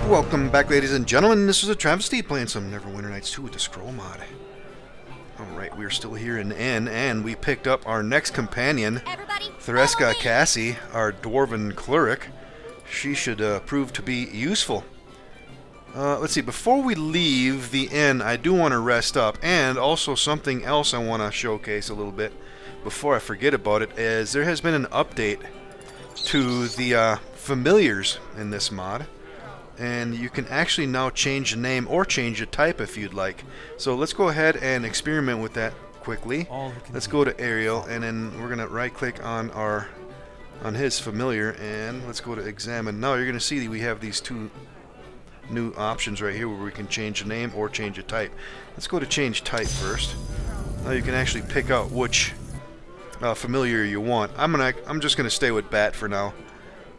Welcome back, ladies and gentlemen. This is a travesty playing some Neverwinter Nights 2 with the scroll mod. Alright, we're still here in N, and we picked up our next companion, Xaltar Cassie, our dwarven cleric. She should prove to be useful. Let's see, before we leave the inn, I do want to rest up, and also something else I want to showcase a little bit before I forget about it, is there has been an update to the familiars in this mod. And you can actually now change the name or change the type if you'd like. So let's go ahead and experiment with that quickly. Let's go to Ariel, and then we're gonna right click on his familiar, and let's go to examine. Now you're gonna see that we have these two new options right here where we can change the name or change the type. Let's go to change type first. Now you can actually pick out which familiar you want. I'm just gonna stay with Bat for now.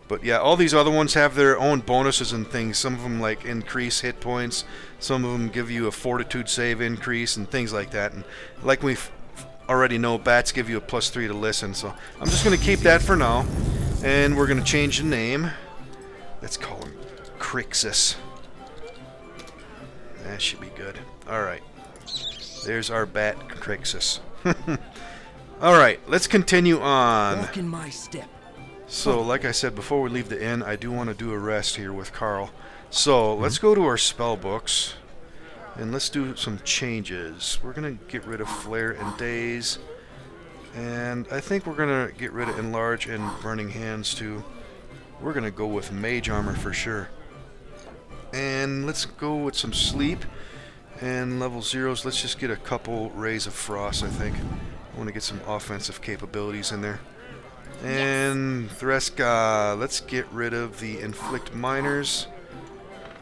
But yeah, all these other ones have their own bonuses and things. Some of them like increase hit points. Some of them give you a fortitude save increase and things like that. And like we already know, bats give you a +3 to listen. So I'm just going to keep that for now. And we're going to change the name. Let's call him Crixus. That should be good. Alright. There's our bat, Crixus. Alright, let's continue on. Walk in my step. So, like I said, before we leave the inn, I do want to do a rest here with Carl. So, let's go to our spell books, and let's do some changes. We're going to get rid of Flare and Daze, and I think we're going to get rid of Enlarge and Burning Hands too. We're going to go with Mage Armor for sure. And let's go with some Sleep, and level 0s, let's just get a couple Rays of Frost, I think. I want to get some offensive capabilities in there. And Threska, let's get rid of the Inflict Minors.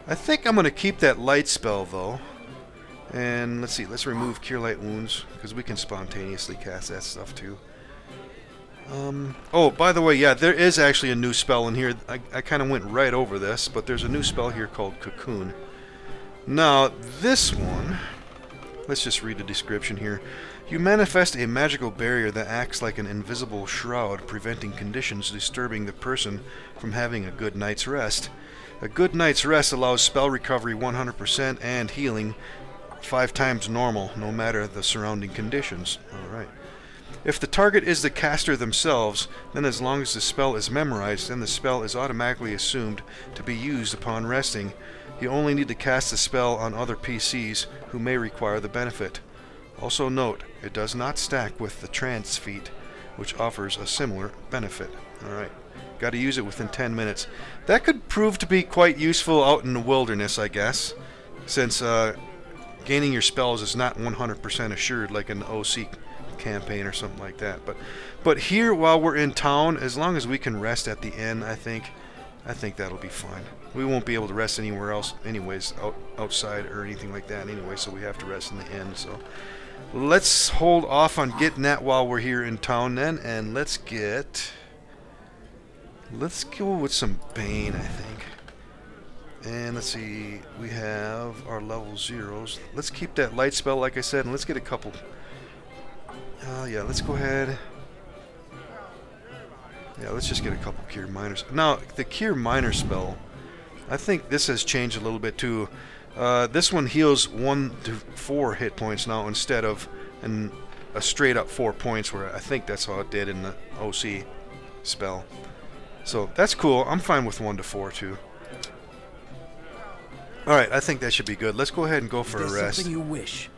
I think I'm going to keep that light spell though. And let's see, let's remove Cure Light Wounds, because we can spontaneously cast that stuff too. Oh, by the way, yeah, there is actually a new spell in here. I kind of went right over this, but there's a new spell here called Cocoon. Now, this one, let's just read the description here. You manifest a magical barrier that acts like an invisible shroud, preventing conditions disturbing the person from having a good night's rest. A good night's rest allows spell recovery 100% and healing 5 times normal, no matter the surrounding conditions. Alright. If the target is the caster themselves, then as long as the spell is memorized, then the spell is automatically assumed to be used upon resting. You only need to cast the spell on other PCs who may require the benefit. Also note, it does not stack with the trance feat, which offers a similar benefit. Alright, got to use it within 10 minutes. That could prove to be quite useful out in the wilderness, I guess, since gaining your spells is not 100% assured like an OC campaign or something like that. But here, while we're in town, as long as we can rest at the inn, I think that'll be fine. We won't be able to rest anywhere else anyways, outside or anything like that anyway, so we have to rest in the inn. So let's hold off on getting that while we're here in town then, and let's go with some Bane, I think. And let's see, we have our level 0s. Let's keep that light spell like I said, and let's get a couple. Yeah, let's go ahead. Yeah, let's just get a couple Cure Minors. Now, the Cure Minor spell, I think this has changed a little bit too. This one heals 1 to 4 hit points now instead of a straight up 4 points, where I think that's how it did in the OC spell. So that's cool. I'm fine with 1 to 4 too. Alright, I think that should be good. Let's go ahead and go for a rest. Something you wish.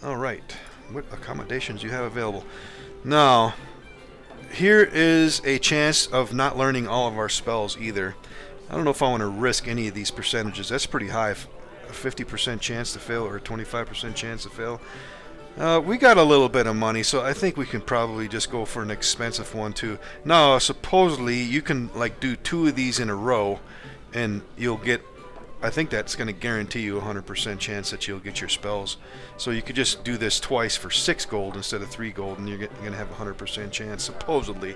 Alright, what accommodations you have available. Now, here is a chance of not learning all of our spells either. I don't know if I want to risk any of these percentages. That's pretty high. A 50% chance to fail or a 25% chance to fail. We got a little bit of money, so I think we can probably just go for an expensive one too. Now, supposedly, you can like do 2 of these in a row, and you'll get, I think that's going to guarantee you a 100% chance that you'll get your spells. So you could just do this twice for 6 gold instead of 3 gold, and you're going to have a 100% chance, supposedly.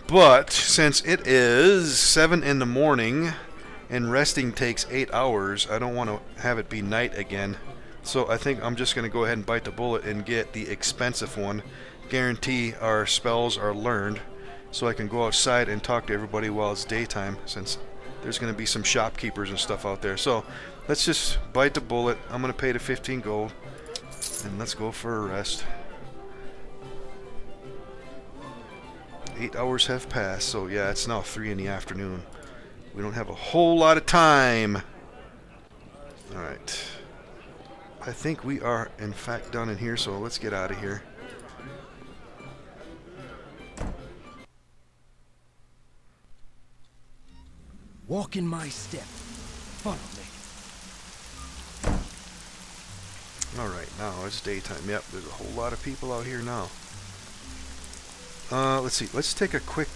But since it is 7 in the morning and resting takes 8 hours, I don't want to have it be night again. So I think I'm just going to go ahead and bite the bullet and get the expensive one. Guarantee our spells are learned, so I can go outside and talk to everybody while it's daytime, since there's going to be some shopkeepers and stuff out there. So let's just bite the bullet. I'm going to pay the 15 gold, and let's go for a rest. 8 hours have passed, so yeah, it's now 3 in the afternoon. We don't have a whole lot of time. Alright. I think we are, in fact, done in here, so let's get out of here. Walk in my step. Follow me. Alright, now it's daytime. Yep, there's a whole lot of people out here now. Let's see. Let's take a quick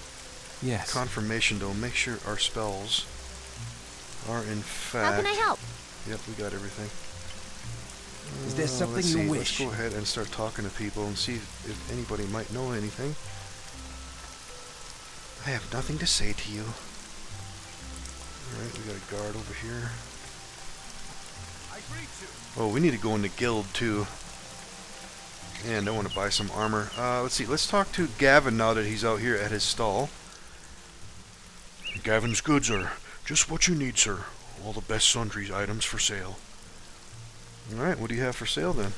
confirmation, though. Make sure our spells are in fact... How can I help? Yep, we got everything. Is there something you wish? Let's go ahead and start talking to people and see if anybody might know anything. I have nothing to say to you. Alright, we got a guard over here. Oh, we need to go in the guild, too. And I want to buy some armor. Let's see. Let's talk to Gavin now that he's out here at his stall. Gavin's goods are just what you need, sir. All the best sundry items for sale. Alright, what do you have for sale then?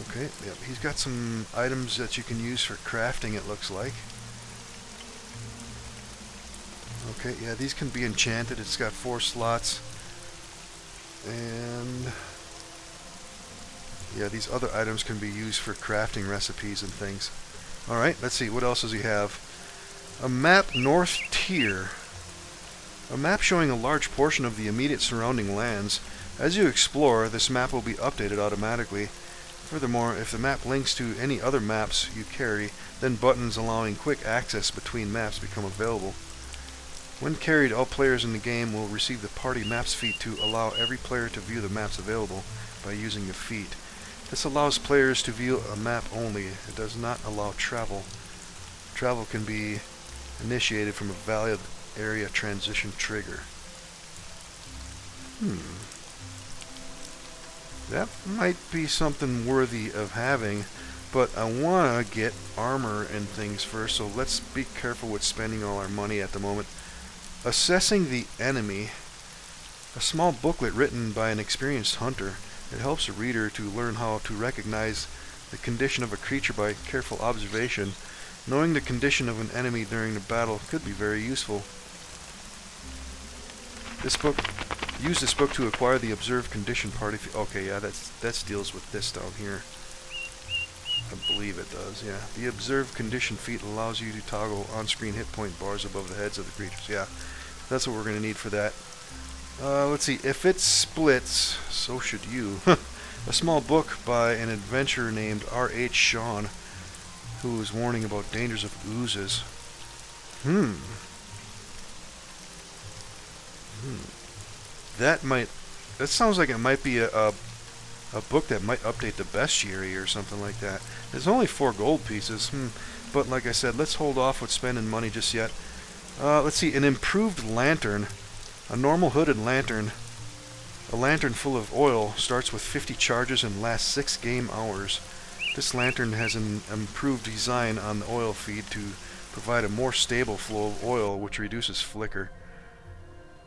Okay, yep, he's got some items that you can use for crafting, it looks like. Okay, yeah, these can be enchanted. It's got 4 slots. And... yeah, these other items can be used for crafting recipes and things. Alright, let's see, what else does he have? A map north tier. A map showing a large portion of the immediate surrounding lands. As you explore, this map will be updated automatically. Furthermore, if the map links to any other maps you carry, then buttons allowing quick access between maps become available. When carried, all players in the game will receive the party maps feat to allow every player to view the maps available by using the feat. This allows players to view a map only. It does not allow travel. Travel can be initiated from a valid area transition trigger. That might be something worthy of having, but I want to get armor and things first, so let's be careful with spending all our money at the moment. Assessing the enemy. A small booklet written by an experienced hunter. It helps a reader to learn how to recognize the condition of a creature by careful observation. Knowing the condition of an enemy during the battle could be very useful. Use this book to acquire the observed condition party. Okay, yeah, that deals with this down here. I believe it does, yeah. The observed condition feat allows you to toggle on-screen hit point bars above the heads of the creatures. Yeah, that's what we're going to need for that. Let's see. If it splits, so should you. A small book by an adventurer named R.H. Shawn, who is warning about dangers of oozes. That sounds like it might be a book that might update the bestiary or something like that. There's only 4 gold pieces. But like I said, let's hold off with spending money just yet. Let's see. An improved lantern. A normal hooded lantern. A lantern full of oil starts with 50 charges and lasts 6 game hours. This lantern has an improved design on the oil feed to provide a more stable flow of oil, which reduces flicker.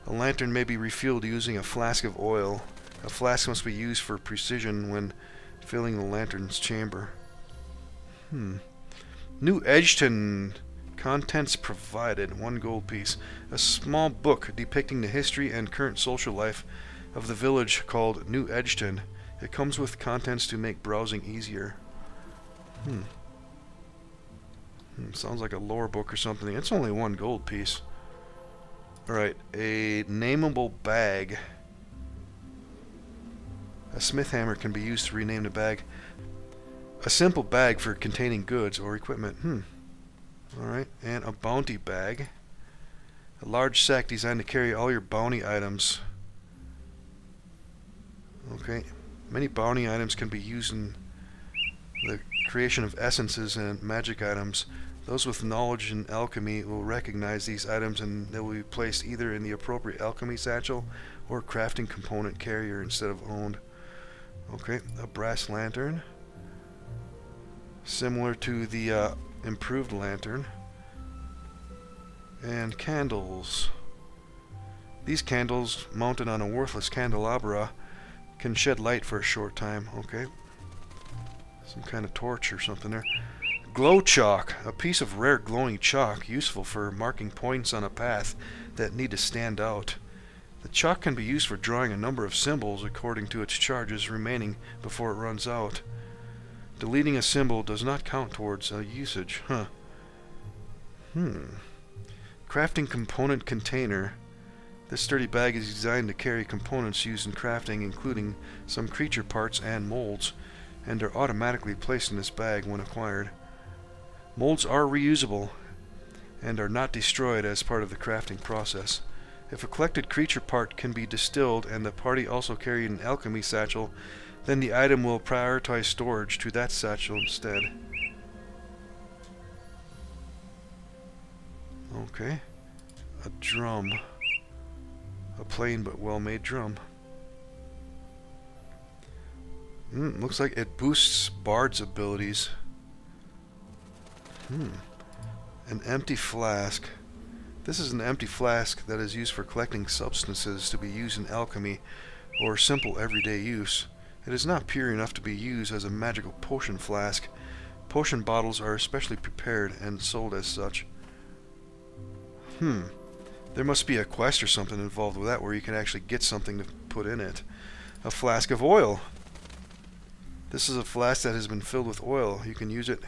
A lantern may be refilled using a flask of oil. A flask must be used for precision when filling the lantern's chamber. New Edgeton. Contents provided. 1 gold piece. A small book depicting the history and current social life of the village called New Edgeton. It comes with contents to make browsing easier. Sounds like a lore book or something. It's only 1 gold piece. Alright, a nameable bag. A smith hammer can be used to rename the bag. A simple bag for containing goods or equipment. Alright, and a bounty bag. A large sack designed to carry all your bounty items. Okay, many bounty items can be used in the creation of essences and magic items. Those with knowledge in alchemy will recognize these items, and they will be placed either in the appropriate alchemy satchel or crafting component carrier instead of owned. Okay, a brass lantern. Similar to the improved lantern. And candles. These candles, mounted on a worthless candelabra, can shed light for a short time. Okay. Some kind of torch or something there. Glow chalk. A piece of rare glowing chalk, useful for marking points on a path that need to stand out. The chalk can be used for drawing a number of symbols according to its charges remaining before it runs out. Deleting a symbol does not count towards usage. Huh. Crafting component container. This sturdy bag is designed to carry components used in crafting, including some creature parts and molds, and are automatically placed in this bag when acquired. Molds are reusable and are not destroyed as part of the crafting process. If a collected creature part can be distilled and the party also carried an alchemy satchel, then the item will prioritize storage to that satchel instead. Okay. A drum. A plain but well-made drum. Looks like it boosts Bard's abilities. An empty flask. This is an empty flask that is used for collecting substances to be used in alchemy or simple everyday use. It is not pure enough to be used as a magical potion flask. Potion bottles are especially prepared and sold as such. There must be a quest or something involved with that where you can actually get something to put in it. A flask of oil. This is a flask that has been filled with oil. You can use it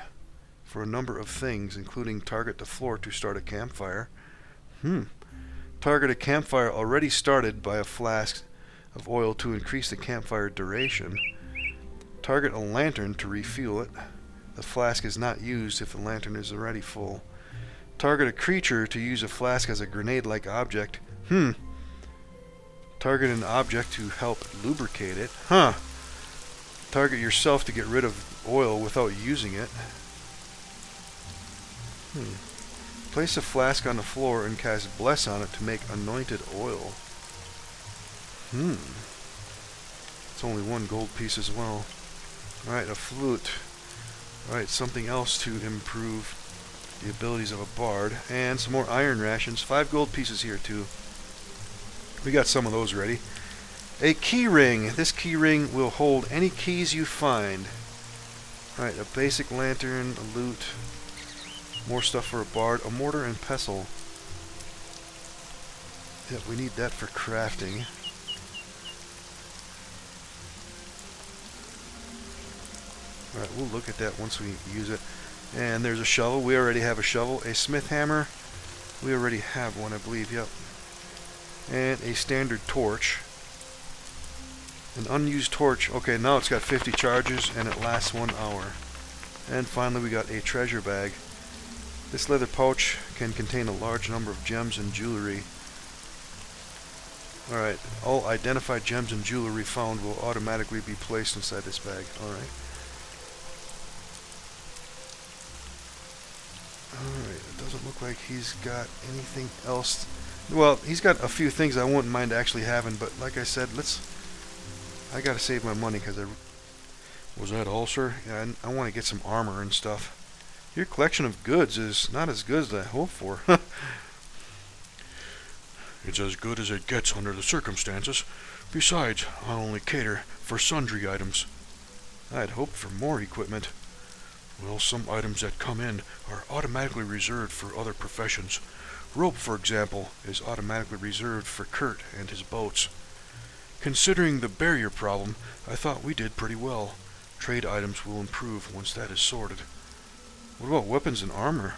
for a number of things, including target the floor to start a campfire. Target a campfire already started by a flask of oil to increase the campfire duration. Target a lantern to refuel it. The flask is not used if the lantern is already full. Target a creature to use a flask as a grenade-like object. Target an object to help lubricate it. Target yourself to get rid of oil without using it. Place a flask on the floor and cast Bless on it to make anointed oil. It's only one gold piece as well. Alright, a flute. Alright, something else to improve the abilities of a bard. And some more iron rations. 5 gold pieces here too. We got some of those ready. A key ring. This key ring will hold any keys you find. Alright, a basic lantern, a lute. More stuff for a bard. A mortar and pestle. Yep, we need that for crafting. Alright, we'll look at that once we use it. And there's a shovel. We already have a shovel. A smith hammer. We already have one, I believe. Yep. And a standard torch. An unused torch. Okay, now it's got 50 charges and it lasts 1 hour. And finally we got a treasure bag. This leather pouch can contain a large number of gems and jewelry. Alright, all identified gems and jewelry found will automatically be placed inside this bag. Alright. Alright, it doesn't look like he's got anything else. Well, he's got a few things I wouldn't mind actually having, but like I said, I gotta save my money because Was that all, sir? Yeah, I want to get some armor and stuff. Your collection of goods is not as good as I hoped for. It's as good as it gets under the circumstances. Besides, I only cater for sundry items. I'd hoped for more equipment. Well, some items that come in are automatically reserved for other professions. Rope, for example, is automatically reserved for Kurt and his boats. Considering the barrier problem, I thought we did pretty well. Trade items will improve once that is sorted. What about weapons and armor?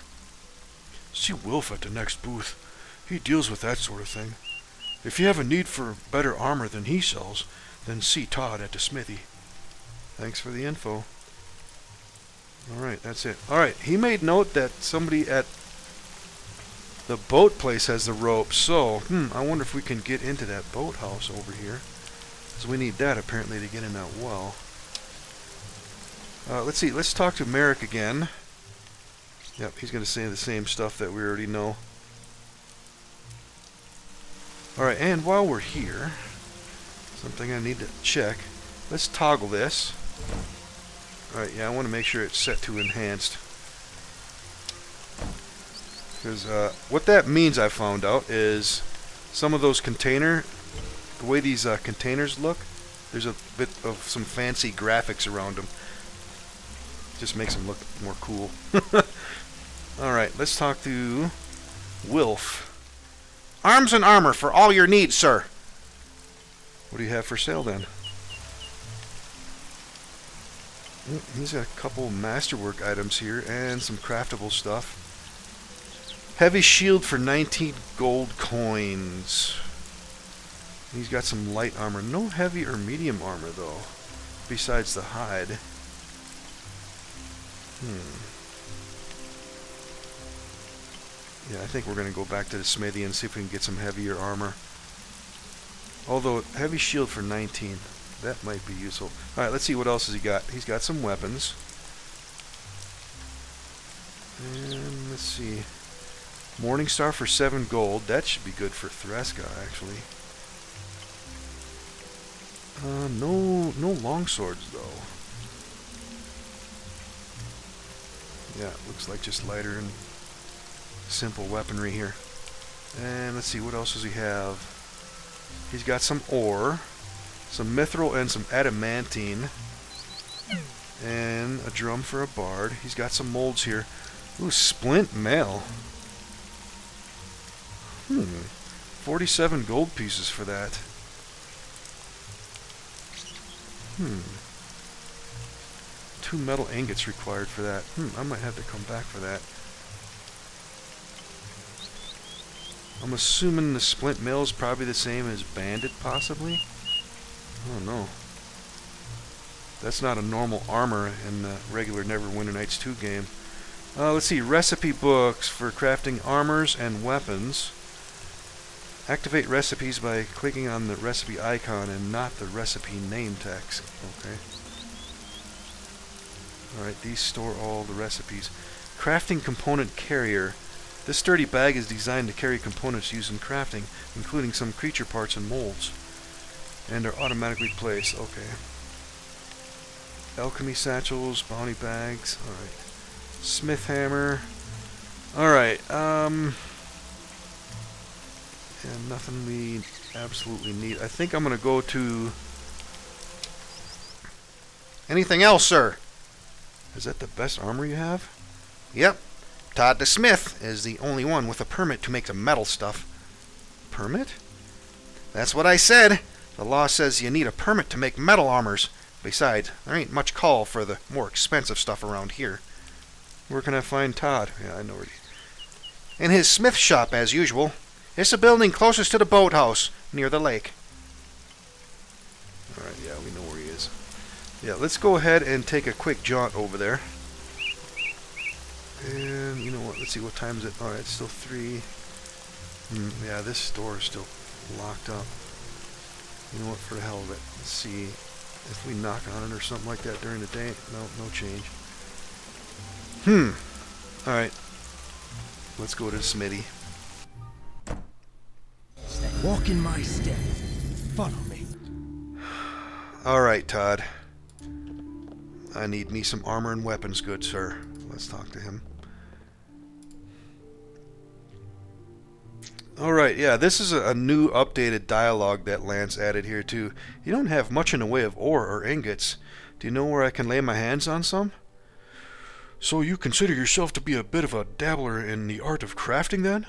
See Wilf at the next booth. He deals with that sort of thing. If you have a need for better armor than he sells, then see Todd at the smithy. Thanks for the info. Alright, that's it. Alright, he made note that somebody at the boat place has the rope, so, I wonder if we can get into that boathouse over here. Because we need that, apparently, to get in that well. Let's see, let's talk to Merrick again. Yep, he's going to say the same stuff that we already know. Alright, and while we're here, something I need to check. Let's toggle this. Alright, yeah, I want to make sure it's set to enhanced. Because what that means, I found out, is some of those the way these containers look, there's a bit of some fancy graphics around them. Just makes them look more cool. Alright, let's talk to Wilf. Arms and armor for all your needs, sir. What do you have for sale then? He's got a couple masterwork items here and some craftable stuff. Heavy shield for 19 gold coins. He's got some light armor. No heavy or medium armor though, besides the hide. Yeah, I think we're going to go back to the smithy and see if we can get some heavier armor. Although, heavy shield for 19. That might be useful. Alright, let's see what else has he got. He's got some weapons. And let's see. Morning Star for 7 gold. That should be good for Threska, actually. No long swords, though. Yeah, looks like just lighter and simple weaponry here. And let's see, what else does he have? He's got some ore, some mithril and some adamantine, and a drum for a bard. He's got some molds here. Ooh, splint mail. 47 gold pieces for that. 2 metal ingots required for that. I might have to come back for that. I'm assuming the splint mail is probably the same as bandit, possibly? I don't know. That's not a normal armor in the regular Neverwinter Nights 2 game. Let's see, recipe books for crafting armors and weapons. Activate recipes by clicking on the recipe icon and not the recipe name text. Okay. Alright, these store all the recipes. Crafting component carrier. This sturdy bag is designed to carry components used in crafting, including some creature parts and molds, and are automatically placed. Okay. Alchemy satchels, bounty bags. Alright. Smith hammer. Alright, and nothing we absolutely need. I think I'm gonna go to... Anything else, sir? Is that the best armor you have? Yep. Todd the Smith is the only one with a permit to make the metal stuff. Permit? That's what I said. The law says you need a permit to make metal armors. Besides, there ain't much call for the more expensive stuff around here. Where can I find Todd? Yeah, I know where he... In his smith shop, as usual. It's the building closest to the boathouse, near the lake. Alright, yeah, we know where he is. Yeah, let's go ahead and take a quick jaunt over there. And, you know what, let's see, what time is it? Alright, it's still 3. Yeah, this store is still locked up. You know what, for the hell of it. Let's see if we knock on it or something like that during the day. No change. Alright. Let's go to the smithy. Walk in my step. Follow me. Alright, Todd. I need me some armor and weapons, good sir. Let's talk to him. Alright, yeah, this is a new updated dialogue that Lance added here too. You don't have much in the way of ore or ingots. Do you know where I can lay my hands on some? So you consider yourself to be a bit of a dabbler in the art of crafting then?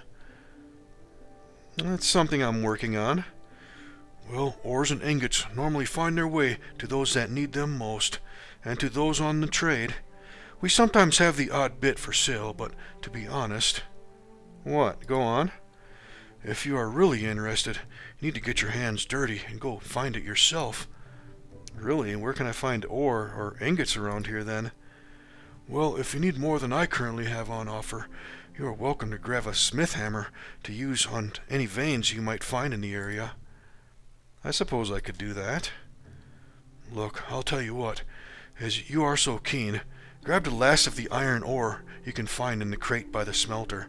That's something I'm working on. Well, ores and ingots normally find their way to those that need them most, and to those on the trade. We sometimes have the odd bit for sale, but to be honest... What? Go on. If you are really interested, you need to get your hands dirty and go find it yourself. Really? Where can I find ore or ingots around here then? Well, if you need more than I currently have on offer, you are welcome to grab a smith hammer to use on any veins you might find in the area. I suppose I could do that. Look, I'll tell you what, as you are so keen, grab the last of the iron ore you can find in the crate by the smelter.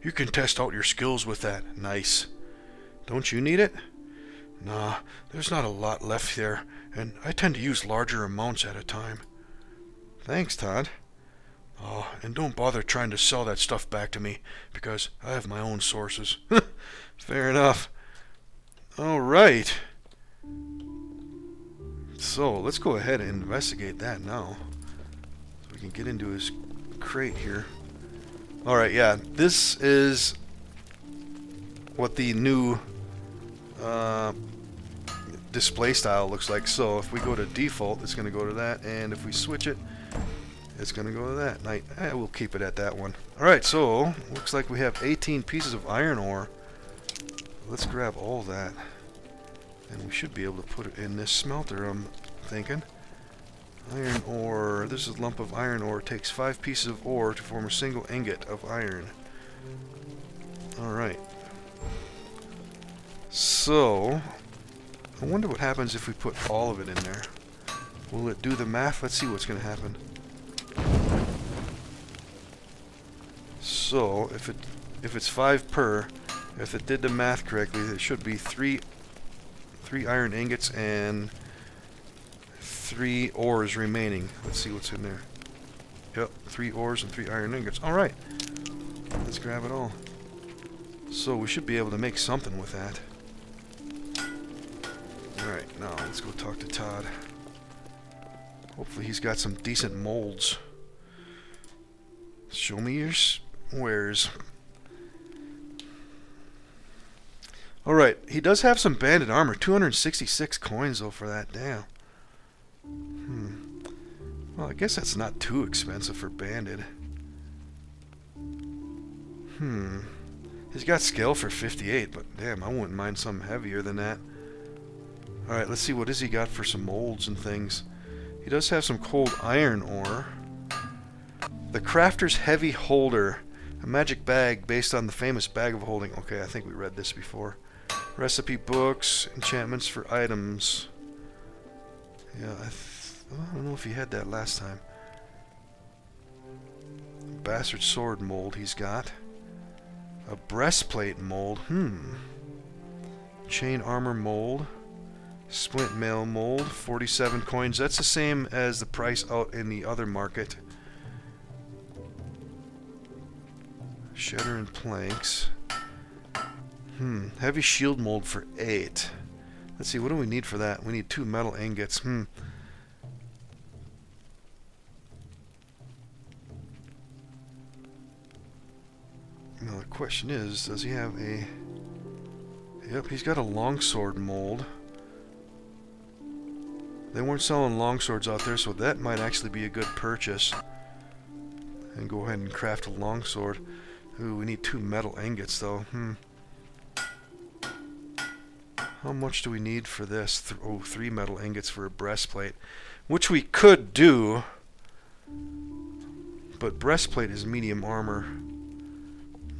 You can test out your skills with that. Nice. Don't you need it? Nah, there's not a lot left there, and I tend to use larger amounts at a time. Thanks, Todd. Oh, and don't bother trying to sell that stuff back to me, because I have my own sources. Fair enough. Alright. So, let's go ahead and investigate that now. So we can get into his crate here. Alright, yeah. This is what the new display style looks like. So, if we go to default, it's going to go to that. And if we switch it, it's going to go to that. We'll keep it at that one. Alright, so, looks like we have 18 pieces of iron ore. Let's grab all that. And we should be able to put it in this smelter, I'm thinking. Iron ore. This is a lump of iron ore. It takes 5 pieces of ore to form a single ingot of iron. Alright. So, I wonder what happens if we put all of it in there. Will it do the math? Let's see what's going to happen. So, if it's 5 per, if it did the math correctly, it should be 3 iron ingots and 3 ores remaining. Let's see what's in there. Yep, 3 ores and 3 iron ingots. Alright. Let's grab it all. So we should be able to make something with that. Alright, now let's go talk to Todd. Hopefully he's got some decent molds. Show me your wares. Alright, he does have some banded armor. 266 coins though for that. Damn. Well, I guess that's not too expensive for banded. He's got scale for 58, but damn, I wouldn't mind something heavier than that. Alright, let's see what has he got for some molds and things. He does have some cold iron ore. The Crafter's Heavy Holder. A magic bag based on the famous bag of holding. Okay, I think we read this before. Recipe books, enchantments for items. Yeah, I don't know if he had that last time. Bastard sword mold he's got. A breastplate mold. Chain armor mold. Splint mail mold. 47 coins. That's the same as the price out in the other market. Shutter and planks. Heavy shield mold for 8. Let's see, what do we need for that? We need 2 metal ingots. Now the question is, does he have a... Yep, he's got a longsword mold. They weren't selling longswords out there, so that might actually be a good purchase. And go ahead and craft a longsword. Ooh, we need 2 metal ingots though. How much do we need for this? 3 metal ingots for a breastplate. Which we could do. But breastplate is medium armor.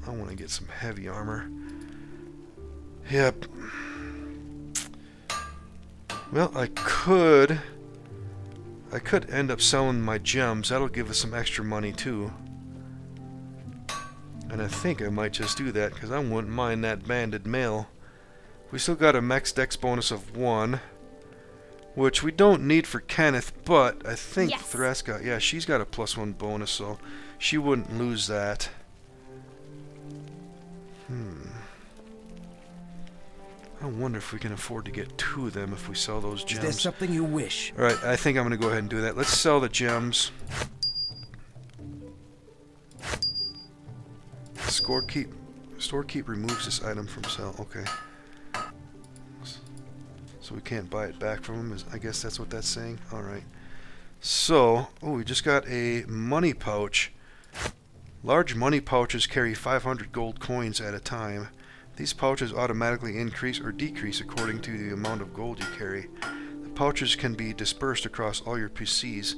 I want to get some heavy armor. Yep. Well, I could end up selling my gems. That'll give us some extra money too. And I think I might just do that, because I wouldn't mind that banded mail. We still got a max dex bonus of 1, which we don't need for Kenneth, but I think Threska, yeah, she's got a +1 bonus, so she wouldn't lose that. I wonder if we can afford to get 2 of them if we sell those gems. Is there something you wish? Alright, I think I'm going to go ahead and do that. Let's sell the gems. Storekeep removes this item from sale. Okay. So we can't buy it back from him. I guess that's what that's saying. Alright. So, we just got a money pouch. Large money pouches carry 500 gold coins at a time. These pouches automatically increase or decrease according to the amount of gold you carry. The pouches can be dispersed across all your PCs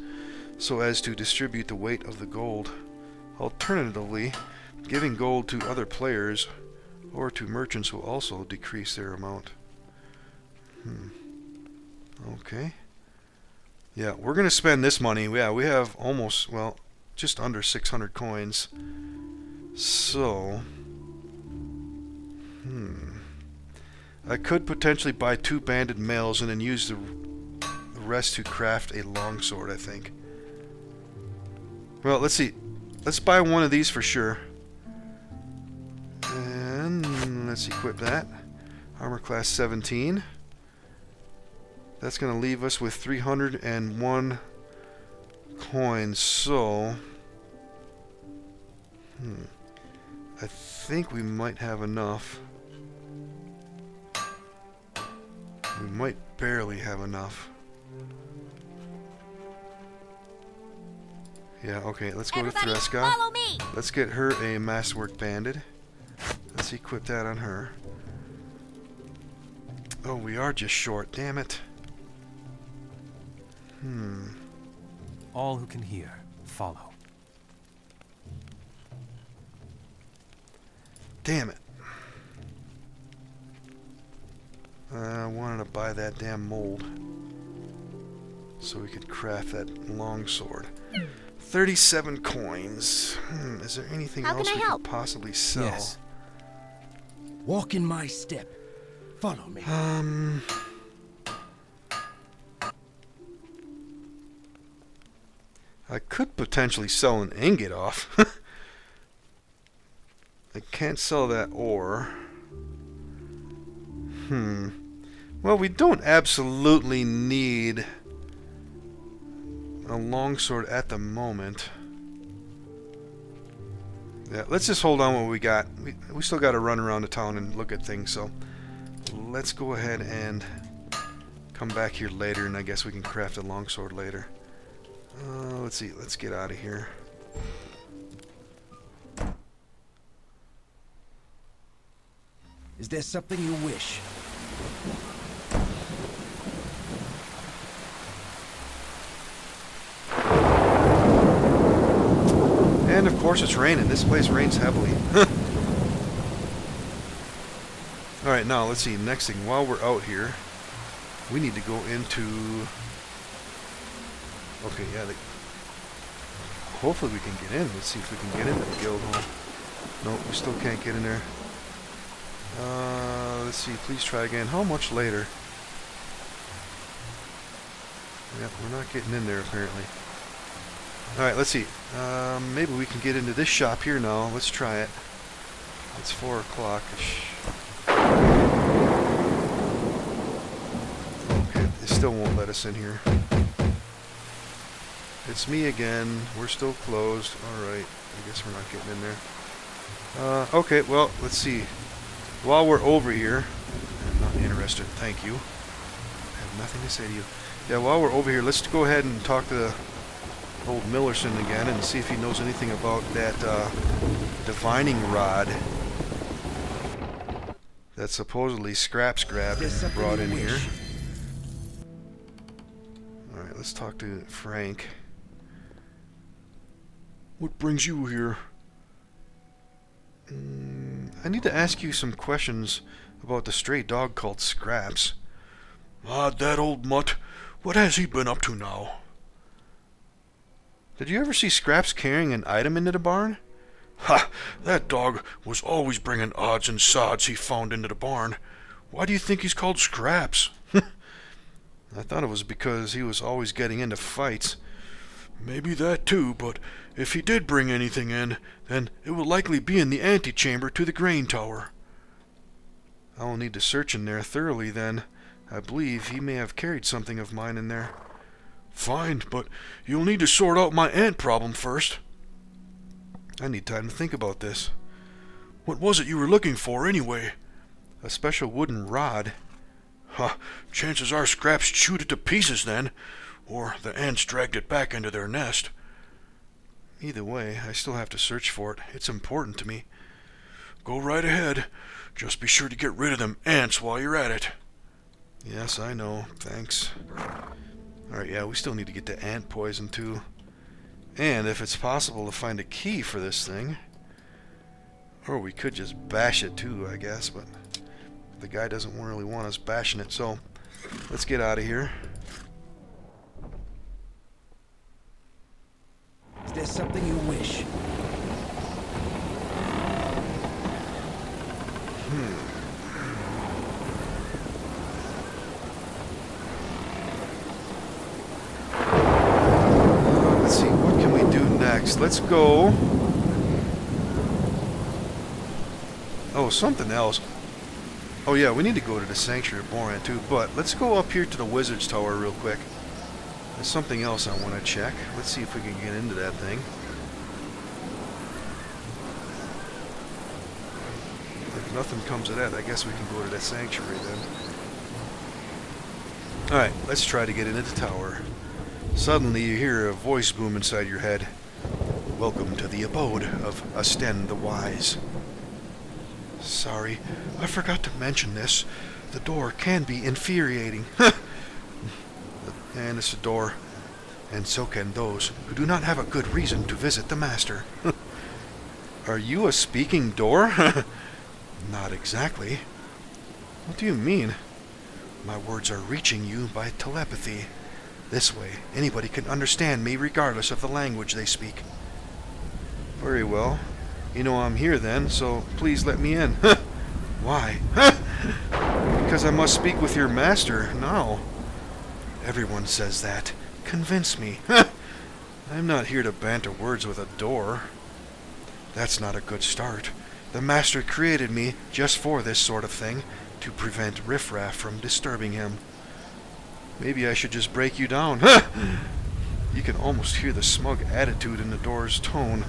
so as to distribute the weight of the gold. Alternatively, giving gold to other players or to merchants will also decrease their amount. Okay. Yeah, we're going to spend this money. Yeah, we have almost, well, just under 600 coins. So, I could potentially buy 2 banded mails and then use the rest to craft a longsword, I think. Well, let's see. Let's buy one of these for sure. And let's equip that. Armor class 17. That's going to leave us with 301 coins. So, I think we might have enough. We might barely have enough. Yeah, okay, let's go to Threska. Follow me. Let's get her a Masterwork Banded. Let's equip that on her. Oh, we are just short, damn it. All who can hear, follow. Damn it. I wanted to buy that damn mold so we could craft that longsword. 37 coins. Is there anything How else can I we help? could possibly sell? Yes. Walk in my step. Follow me. I could potentially sell an ingot off. I can't sell that ore. Well, we don't absolutely need a longsword at the moment. Yeah, let's just hold on what we got. We still got to run around the town and look at things, so let's go ahead and come back here later, and I guess we can craft a longsword later. Let's see, let's get out of here. Is there something you wish? And of course it's raining. This place rains heavily. Alright, now let's see. Next thing, while we're out here, we need to go into... Okay, yeah. Hopefully we can get in. Let's see if we can get into the guild hall. Nope, we still can't get in there. Let's see. Please try again. How much later? Yep, we're not getting in there apparently. Alright, let's see. Maybe we can get into this shop here now. Let's try it. It's 4 o'clock-ish. Okay, it still won't let us in here. It's me again. We're still closed. Alright, I guess we're not getting in there. Okay, well, let's see. While we're over here... I'm not interested, thank you. I have nothing to say to you. Yeah, while we're over here, let's go ahead and talk to the old Millerson again and see if he knows anything about that divining rod that supposedly Scraps grabbed and brought in here. Alright, let's talk to Frank. What brings you here? I need to ask you some questions about the stray dog called Scraps. Ah, that old mutt. What has he been up to now? Did you ever see Scraps carrying an item into the barn? Ha! That dog was always bringing odds and sods he found into the barn. Why do you think he's called Scraps? I thought it was because he was always getting into fights. Maybe that too, but if he did bring anything in, then it will likely be in the antechamber to the grain tower. I will need to search in there thoroughly then. I believe he may have carried something of mine in there. Fine, but you'll need to sort out my ant problem first. I need time to think about this. What was it you were looking for, anyway? A special wooden rod. Ha! Chances are Scraps chewed it to pieces then, or the ants dragged it back into their nest. Either way, I still have to search for it. It's important to me. Go right ahead. Just be sure to get rid of them ants while you're at it. Yes, I know. Thanks. Alright, yeah, we still need to get the ant poison too. And if it's possible to find a key for this thing. Or we could just bash it too, I guess, but the guy doesn't really want us bashing it, so let's get out of here. Is there something you wish? Let's let's go. Oh, something else. Oh yeah, we need to go to the Sanctuary of Boran too, but let's go up here to the Wizard's Tower real quick. There's something else I want to check. Let's see if we can get into that thing. If nothing comes of that, I guess we can go to that Sanctuary then. Alright, let's try to get into the tower. Suddenly you hear a voice boom inside your head. Welcome to the abode of Asten the Wise. Sorry, I forgot to mention this. The door can be infuriating. And it's a door. And so can those who do not have a good reason to visit the Master. Are you a speaking door? Not exactly. What do you mean? My words are reaching you by telepathy. This way, anybody can understand me regardless of the language they speak. Very well. You know I'm here then, so please let me in. Why? Because I must speak with your master now. Everyone says that. Convince me. I'm not here to banter words with a door. That's not a good start. The master created me just for this sort of thing, to prevent riffraff from disturbing him. Maybe I should just break you down. You can almost hear the smug attitude in the door's tone.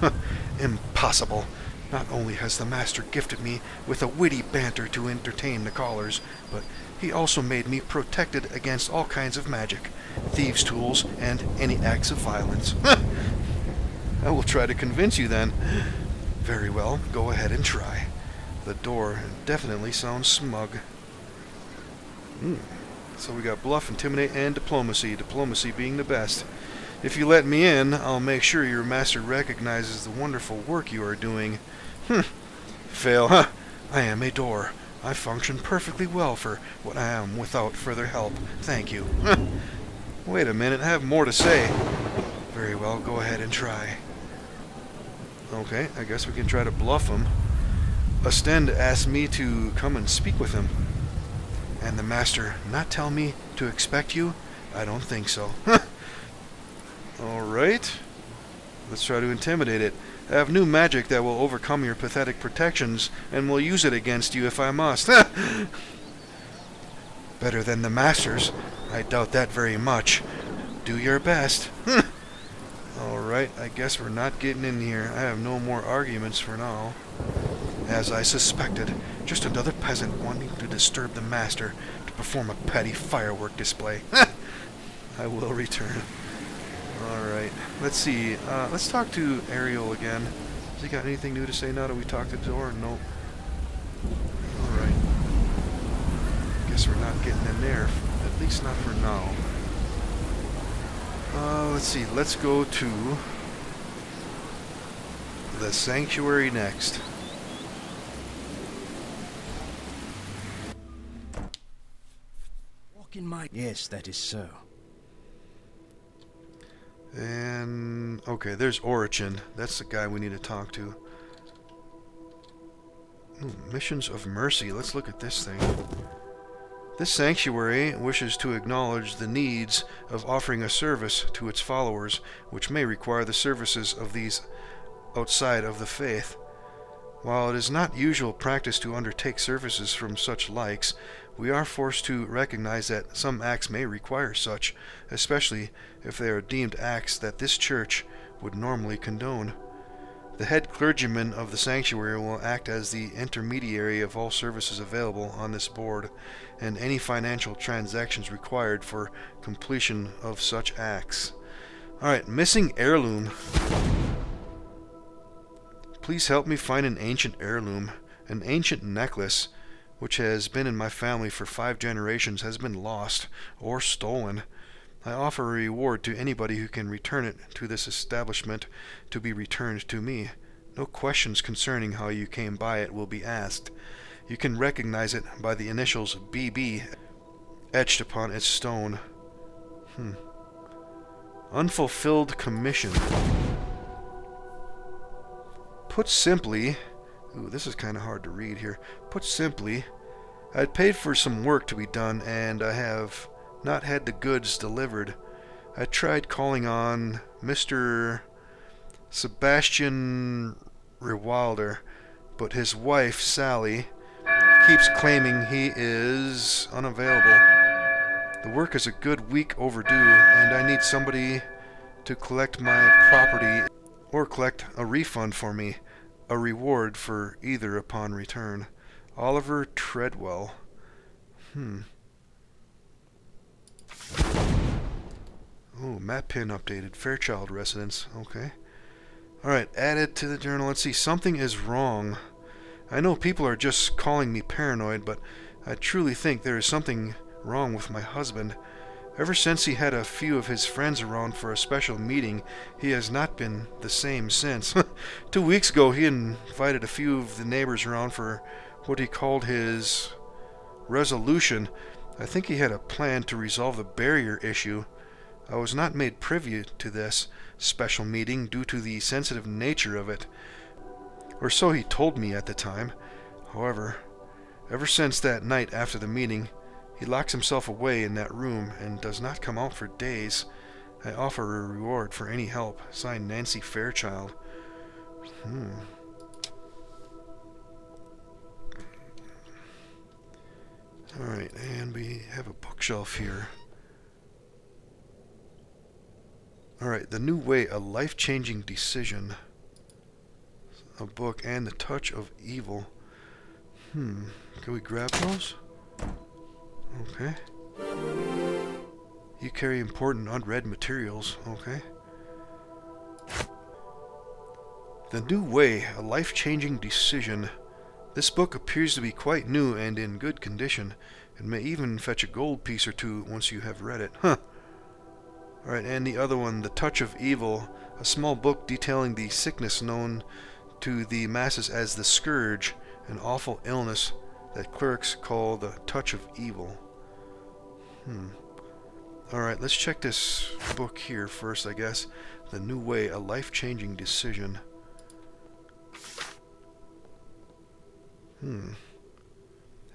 Impossible. Not only has the master gifted me with a witty banter to entertain the callers, but he also made me protected against all kinds of magic, thieves' tools, and any acts of violence. I will try to convince you then. Very well, go ahead and try. The door definitely sounds smug. So we got bluff, intimidate, and diplomacy. Diplomacy being the best. If you let me in, I'll make sure your master recognizes the wonderful work you are doing. Fail, huh? I am a door. I function perfectly well for what I am without further help. Thank you. Wait a minute, I have more to say. Very well, go ahead and try. Okay, I guess we can try to bluff him. Astend asked me to come and speak with him. And the master not tell me to expect you? I don't think so. Alright. Let's try to intimidate it. I have new magic that will overcome your pathetic protections, and will use it against you if I must. Better than the master's. I doubt that very much. Do your best. Alright, I guess we're not getting in here. I have no more arguments for now. As I suspected, just another peasant wanting to disturb the master to perform a petty firework display. I will return. Alright, let's see. Let's talk to Ariel again. Has he got anything new to say now that we talked to the door? Nope. Alright. Guess we're not getting in there. At least not for now. Let's see. Let's go to the Sanctuary next. Walk in my... Yes, that is so. And okay, there's Orichin. That's the guy we need to talk to. Ooh, missions of mercy. Let's look at this thing. This sanctuary wishes to acknowledge the needs of offering a service to its followers, which may require the services of these outside of the faith. While it is not usual practice to undertake services from such likes, we are forced to recognize that some acts may require such, especially if they are deemed acts that this church would normally condone. The head clergyman of the sanctuary will act as the intermediary of all services available on this board, and any financial transactions required for completion of such acts. Alright, missing heirloom. Please help me find an ancient heirloom. An ancient necklace, which has been in my family for 5 generations, has been lost or stolen. I offer a reward to anybody who can return it to this establishment to be returned to me. No questions concerning how you came by it will be asked. You can recognize it by the initials BB etched upon its stone. Unfulfilled commission. Put simply... Ooh, this is kind of hard to read here. Put simply, I had paid for some work to be done, and I have not had the goods delivered. I tried calling on Mr. Sebastian Rewalder, but his wife, Sally, keeps claiming he is unavailable. The work is a good week overdue, and I need somebody to collect my property or collect a refund for me, a reward for either upon return. Oliver Treadwell. Oh, map pin updated. Fairchild residence. Okay. Alright, added to the journal. Let's see. Something is wrong. I know people are just calling me paranoid, but I truly think there is something wrong with my husband. Ever since he had a few of his friends around for a special meeting, he has not been the same since. 2 weeks ago, he invited a few of the neighbors around for what he called his resolution. I think he had a plan to resolve the barrier issue. I was not made privy to this special meeting due to the sensitive nature of it, or so he told me at the time. However, ever since that night after the meeting, he locks himself away in that room and does not come out for days. I offer a reward for any help. Signed, Nancy Fairchild. Alright, and we have a bookshelf here. Alright, The New Way, A Life-Changing Decision. A book, and The Touch of Evil. Can we grab those? Okay. You carry important unread materials. Okay. The New Way, A Life-Changing Decision. This book appears to be quite new and in good condition, and may even fetch a gold piece or two once you have read it. Alright, and the other one, The Touch of Evil, a small book detailing the sickness known to the masses as the Scourge, an awful illness that clerics call the touch of evil. Alright, let's check this book here first, I guess. The New Way, A Life-Changing Decision.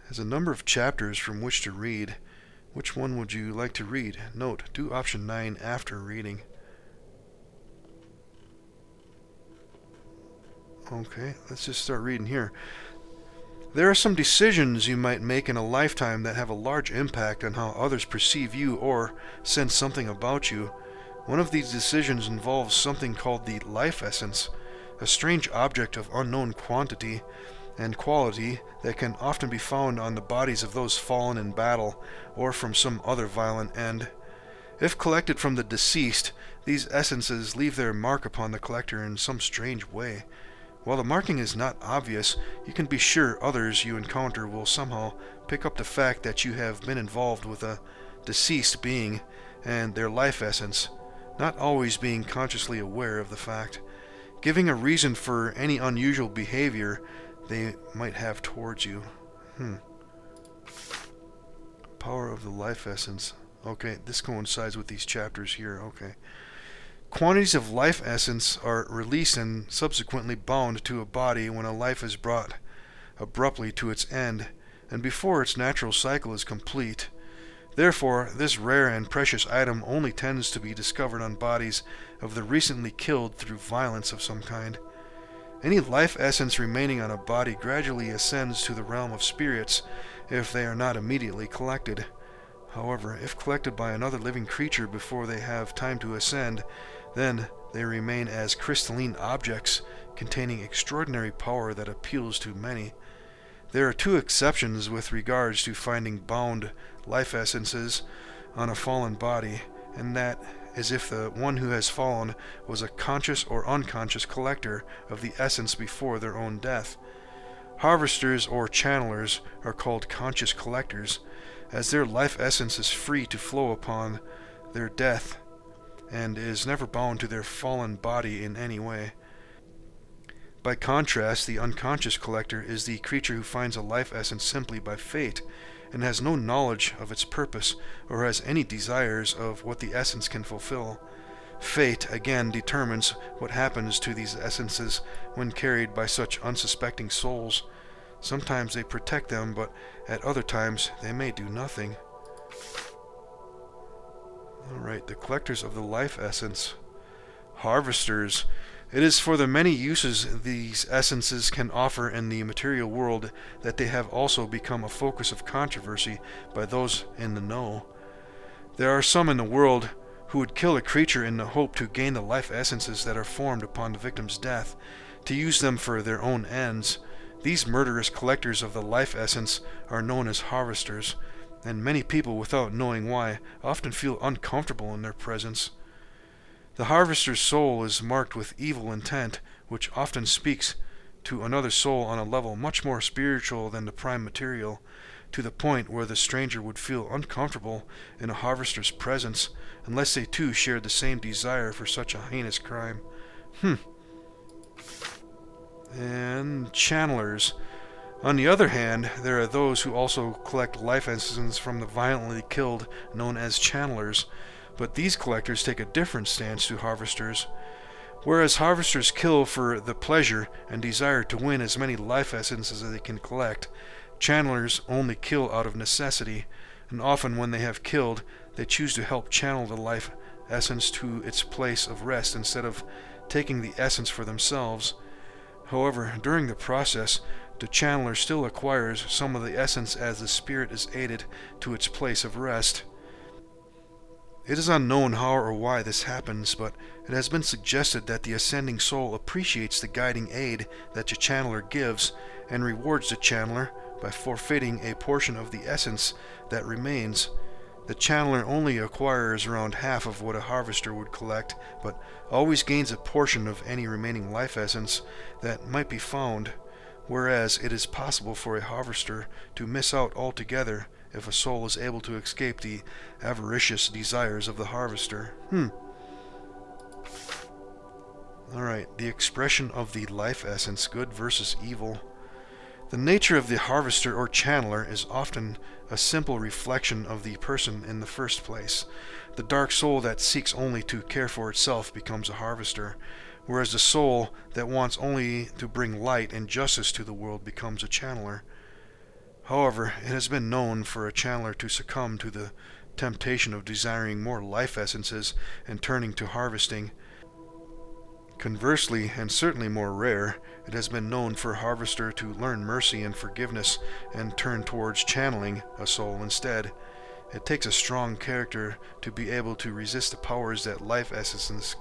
Has a number of chapters from which to read. Which one would you like to read? Note, do option 9 after reading. Okay, let's just start reading here. There are some decisions you might make in a lifetime that have a large impact on how others perceive you or sense something about you. One of these decisions involves something called the life essence, a strange object of unknown quantity and quality that can often be found on the bodies of those fallen in battle or from some other violent end. If collected from the deceased, these essences leave their mark upon the collector in some strange way. While the marking is not obvious, you can be sure others you encounter will somehow pick up the fact that you have been involved with a deceased being and their life essence, not always being consciously aware of the fact, giving a reason for any unusual behavior they might have towards you. Power of the life essence. Okay, this coincides with these chapters here. Okay. Quantities of life essence are released and subsequently bound to a body when a life is brought abruptly to its end, and before its natural cycle is complete. Therefore, this rare and precious item only tends to be discovered on bodies of the recently killed through violence of some kind. Any life essence remaining on a body gradually ascends to the realm of spirits if they are not immediately collected. However, if collected by another living creature before they have time to ascend, then they remain as crystalline objects containing extraordinary power that appeals to many. There are 2 exceptions with regards to finding bound life essences on a fallen body, and that is if the one who has fallen was a conscious or unconscious collector of the essence before their own death. Harvesters or channelers are called conscious collectors, as their life essence is free to flow upon their death and is never bound to their fallen body in any way. By contrast, the unconscious collector is the creature who finds a life essence simply by fate, and has no knowledge of its purpose, or has any desires of what the essence can fulfill. Fate, again, determines what happens to these essences when carried by such unsuspecting souls. Sometimes they protect them, but at other times they may do nothing. Alright, the collectors of the life essence. Harvesters. It is for the many uses these essences can offer in the material world that they have also become a focus of controversy by those in the know. There are some in the world who would kill a creature in the hope to gain the life essences that are formed upon the victim's death, to use them for their own ends. These murderous collectors of the life essence are known as harvesters, and many people, without knowing why, often feel uncomfortable in their presence. The harvester's soul is marked with evil intent, which often speaks to another soul on a level much more spiritual than the prime material, to the point where the stranger would feel uncomfortable in a harvester's presence unless they too shared the same desire for such a heinous crime. And channelers. On the other hand, there are those who also collect life essences from the violently killed, known as channelers, but these collectors take a different stance to harvesters. Whereas harvesters kill for the pleasure and desire to win as many life essences as they can collect, channelers only kill out of necessity, and often when they have killed, they choose to help channel the life essence to its place of rest instead of taking the essence for themselves. However, during the process, the channeler still acquires some of the essence as the spirit is aided to its place of rest. It is unknown how or why this happens, but it has been suggested that the ascending soul appreciates the guiding aid that the channeler gives and rewards the channeler by forfeiting a portion of the essence that remains. The channeler only acquires around half of what a harvester would collect, but always gains a portion of any remaining life essence that might be found, whereas it is possible for a harvester to miss out altogether if a soul is able to escape the avaricious desires of the harvester. Alright, the expression of the life essence, good versus evil. The nature of the harvester or channeler is often a simple reflection of the person in the first place. The dark soul that seeks only to care for itself becomes a harvester, whereas the soul that wants only to bring light and justice to the world becomes a channeler. However, it has been known for a channeler to succumb to the temptation of desiring more life essences and turning to harvesting. Conversely, and certainly more rare, it has been known for a harvester to learn mercy and forgiveness and turn towards channeling a soul instead. It takes a strong character to be able to resist the powers that life essences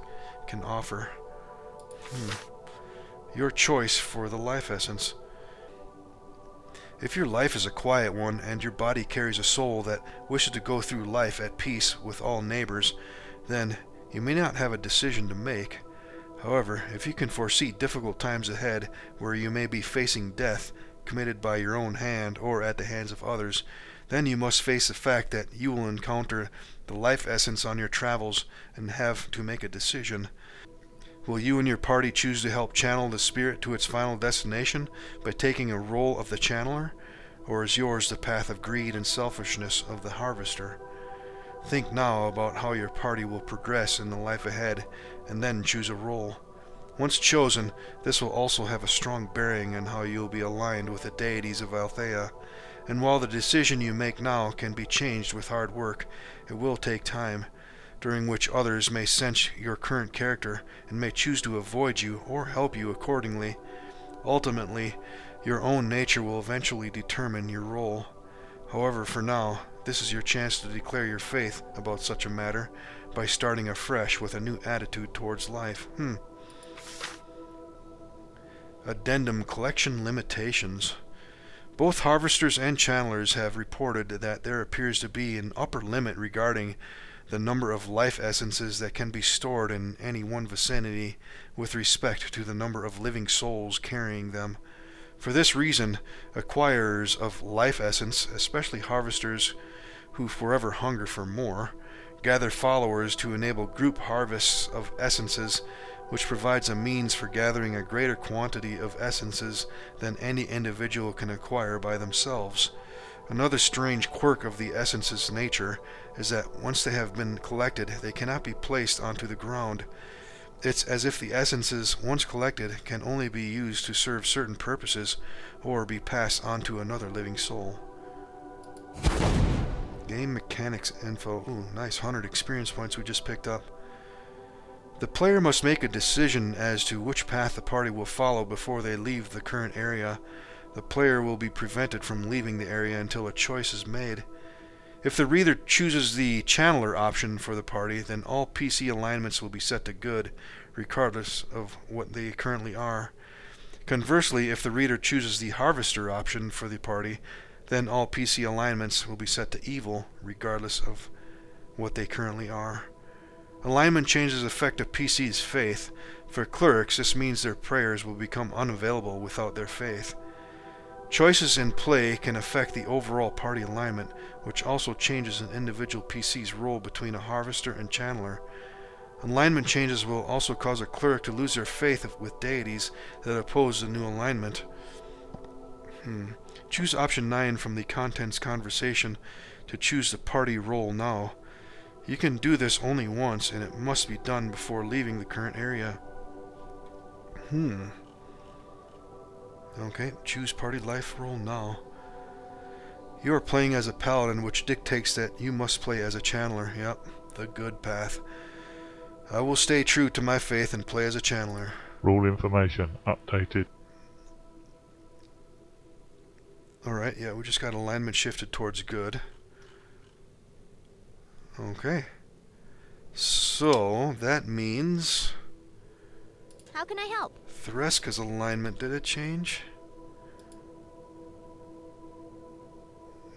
can offer. Your choice for the life essence. If your life is a quiet one and your body carries a soul that wishes to go through life at peace with all neighbors, then you may not have a decision to make. However, if you can foresee difficult times ahead where you may be facing death committed by your own hand or at the hands of others, then you must face the fact that you will encounter the life essence on your travels and have to make a decision. Will you and your party choose to help channel the spirit to its final destination by taking a role of the channeler, or is yours the path of greed and selfishness of the harvester? Think now about how your party will progress in the life ahead, and then choose a role. Once chosen, this will also have a strong bearing on how you will be aligned with the deities of Althea, and while the decision you make now can be changed with hard work, it will take time, during which others may sense your current character and may choose to avoid you or help you accordingly. Ultimately, your own nature will eventually determine your role. However, for now, this is your chance to declare your faith about such a matter by starting afresh with a new attitude towards life. Addendum collection limitations. Both harvesters and channelers have reported that there appears to be an upper limit regarding the number of life essences that can be stored in any one vicinity with respect to the number of living souls carrying them. For this reason, acquirers of life essence, especially harvesters who forever hunger for more, gather followers to enable group harvests of essences, which provides a means for gathering a greater quantity of essences than any individual can acquire by themselves. Another strange quirk of the essence's nature is that once they have been collected, they cannot be placed onto the ground. It's as if the essences, once collected, can only be used to serve certain purposes or be passed on to another living soul. Game mechanics info. Ooh, nice 100 experience points we just picked up. The player must make a decision as to which path the party will follow before they leave the current area. The player will be prevented from leaving the area until a choice is made. If the reader chooses the channeler option for the party, then all PC alignments will be set to good, regardless of what they currently are. Conversely, if the reader chooses the harvester option for the party, then all PC alignments will be set to evil, regardless of what they currently are. Alignment changes affect a PC's faith. For clerics, this means their prayers will become unavailable without their faith. Choices in play can affect the overall party alignment, which also changes an individual PC's role between a harvester and channeler. Alignment changes will also cause a cleric to lose their faith with deities that oppose the new alignment. Choose option 9 from the contents conversation to choose the party role now. You can do this only once, and it must be done before leaving the current area. Okay, choose party life role now. You are playing as a paladin, which dictates that you must play as a channeler. Yep, the good path. I will stay true to my faith and play as a channeler. Rule information updated. Alright, yeah, we just got alignment shifted towards good. Okay. So, that means... How can I help? Threska's alignment, did it change?